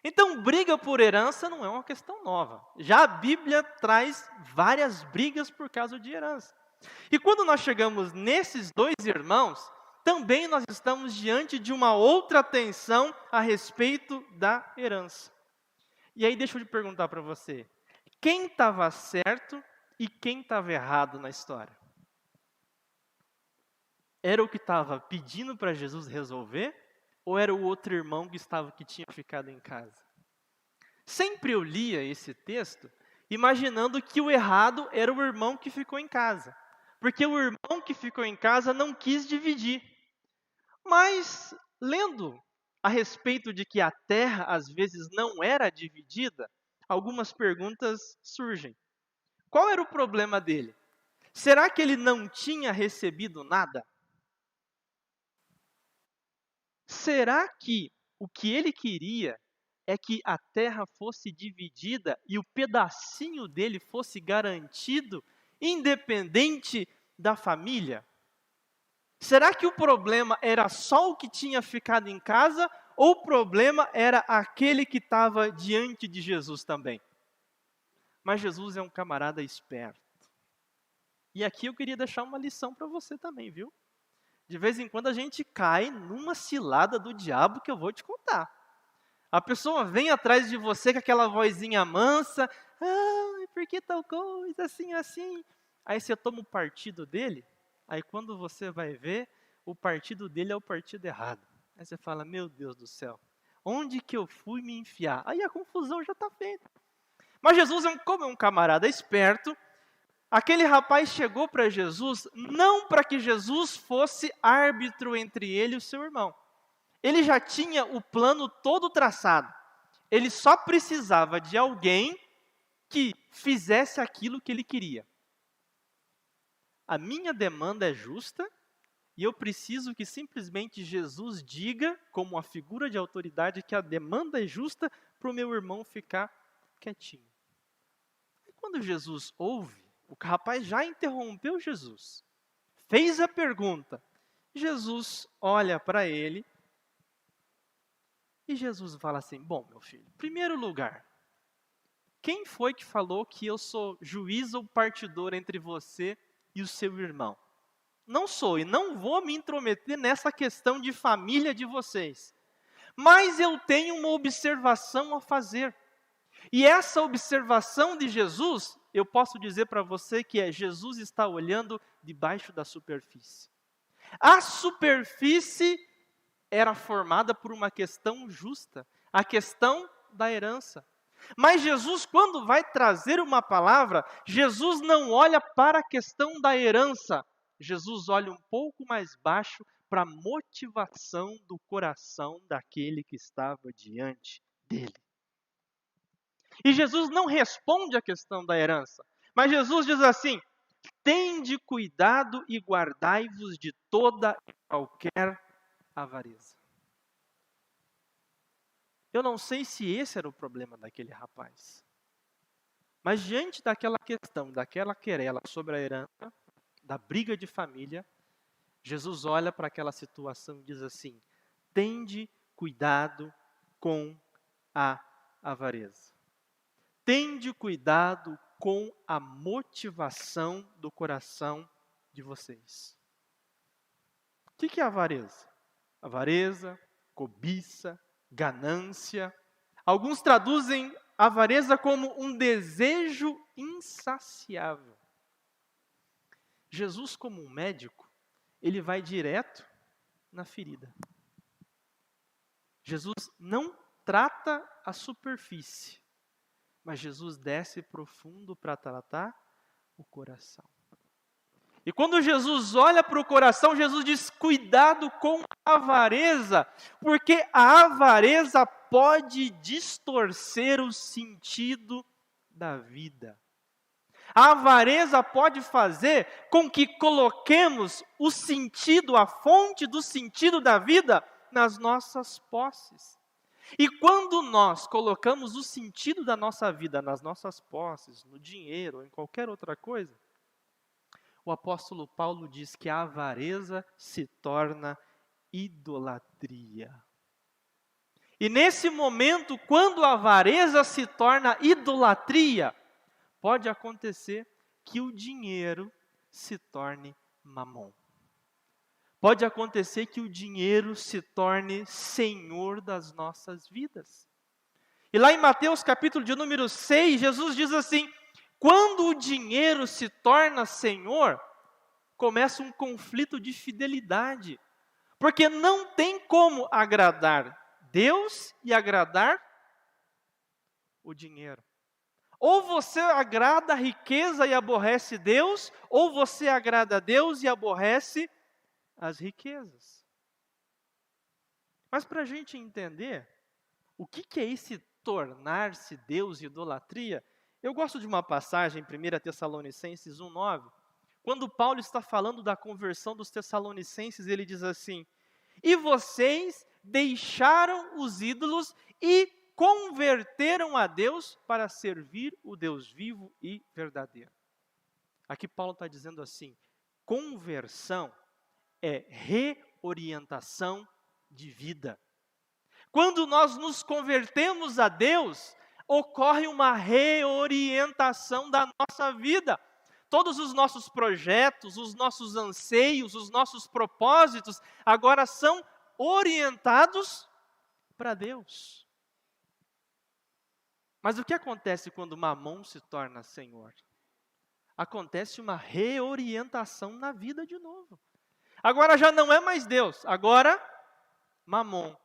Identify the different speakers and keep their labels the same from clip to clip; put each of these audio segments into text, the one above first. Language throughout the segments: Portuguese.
Speaker 1: Então, briga por herança não é uma questão nova. Já a Bíblia traz várias brigas por causa de herança. E quando nós chegamos nesses dois irmãos, também nós estamos diante de uma outra tensão a respeito da herança. E aí deixa eu te perguntar para você, quem estava certo e quem estava errado na história? Era o que estava pedindo para Jesus resolver? Ou era o outro irmão que tinha ficado em casa? Sempre eu lia esse texto imaginando que o errado era o irmão que ficou em casa. Porque o irmão que ficou em casa não quis dividir. Mas, lendo a respeito de que a terra às vezes não era dividida, algumas perguntas surgem. Qual era o problema dele? Será que ele não tinha recebido nada? Será que o que ele queria é que a terra fosse dividida e o pedacinho dele fosse garantido, independente da família? Será que o problema era só o que tinha ficado em casa ou o problema era aquele que estava diante de Jesus também? Mas Jesus é um camarada esperto. E aqui eu queria deixar uma lição para você também, viu? De vez em quando a gente cai numa cilada do diabo que eu vou te contar. A pessoa vem atrás de você com aquela vozinha mansa, por que tal coisa, assim, assim. Aí você toma o partido dele, aí quando você vai ver, o partido dele é o partido errado. Aí você fala, meu Deus do céu, onde que eu fui me enfiar? Aí a confusão já está feita. Mas Jesus, como é um camarada esperto, aquele rapaz chegou para Jesus, não para que Jesus fosse árbitro entre ele e o seu irmão. Ele já tinha o plano todo traçado. Ele só precisava de alguém que fizesse aquilo que ele queria. A minha demanda é justa e eu preciso que simplesmente Jesus diga, como uma figura de autoridade, que a demanda é justa para o meu irmão ficar quietinho. E quando Jesus ouve, o rapaz já interrompeu Jesus, fez a pergunta. Jesus olha para ele e Jesus fala assim, bom, meu filho, em primeiro lugar, quem foi que falou que eu sou juiz ou partidor entre você e o seu irmão? Não sou e não vou me intrometer nessa questão de família de vocês. Mas eu tenho uma observação a fazer. E essa observação de Jesus, eu posso dizer para você que Jesus está olhando debaixo da superfície. A superfície era formada por uma questão justa, a questão da herança. Mas Jesus, quando vai trazer uma palavra, Jesus não olha para a questão da herança. Jesus olha um pouco mais baixo para a motivação do coração daquele que estava diante dele. E Jesus não responde à questão da herança, mas Jesus diz assim: tende cuidado e guardai-vos de toda e qualquer avareza. Eu não sei se esse era o problema daquele rapaz. Mas diante daquela questão, daquela querela sobre a herança, da briga de família, Jesus olha para aquela situação e diz assim: tende cuidado com a avareza. Tende cuidado com a motivação do coração de vocês. O que é avareza? Avareza, cobiça, ganância. Alguns traduzem avareza como um desejo insaciável. Jesus, como um médico, ele vai direto na ferida. Jesus não trata a superfície, mas Jesus desce profundo para tratar o coração. E quando Jesus olha para o coração, Jesus diz: cuidado com a avareza, porque a avareza pode distorcer o sentido da vida. A avareza pode fazer com que coloquemos o sentido, a fonte do sentido da vida, nas nossas posses. E quando nós colocamos o sentido da nossa vida nas nossas posses, no dinheiro ou em qualquer outra coisa, o apóstolo Paulo diz que a avareza se torna idolatria. E nesse momento, quando a avareza se torna idolatria, pode acontecer que o dinheiro se torne mamon. Pode acontecer que o dinheiro se torne senhor das nossas vidas. E lá em Mateus capítulo de número 6, Jesus diz assim: quando o dinheiro se torna senhor, começa um conflito de fidelidade. Porque não tem como agradar Deus e agradar o dinheiro. Ou você agrada a riqueza e aborrece Deus, ou você agrada a Deus e aborrece as riquezas. Mas para a gente entender o que é esse tornar-se Deus e idolatria, eu gosto de uma passagem em 1 Tessalonicenses 1,9, quando Paulo está falando da conversão dos Tessalonicenses, ele diz assim: e vocês deixaram os ídolos e converteram a Deus para servir o Deus vivo e verdadeiro. Aqui Paulo está dizendo assim: conversão é reorientação de vida. Quando nós nos convertemos a Deus, ocorre uma reorientação da nossa vida. Todos os nossos projetos, os nossos anseios, os nossos propósitos, agora são orientados para Deus. Mas o que acontece quando Mamon se torna Senhor? Acontece uma reorientação na vida de novo. Agora já não é mais Deus, agora Mamon,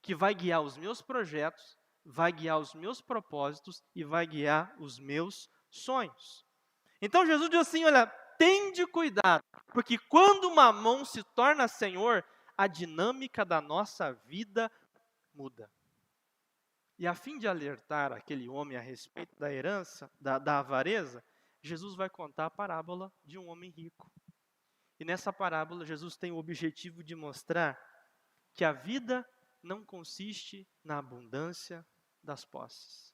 Speaker 1: que vai guiar os meus projetos, vai guiar os meus propósitos e vai guiar os meus sonhos. Então Jesus diz assim, olha, tende cuidado, porque quando Mamon se torna Senhor, a dinâmica da nossa vida muda. E a fim de alertar aquele homem a respeito da herança, da avareza, Jesus vai contar a parábola de um homem rico. E nessa parábola, Jesus tem o objetivo de mostrar que a vida não consiste na abundância das posses.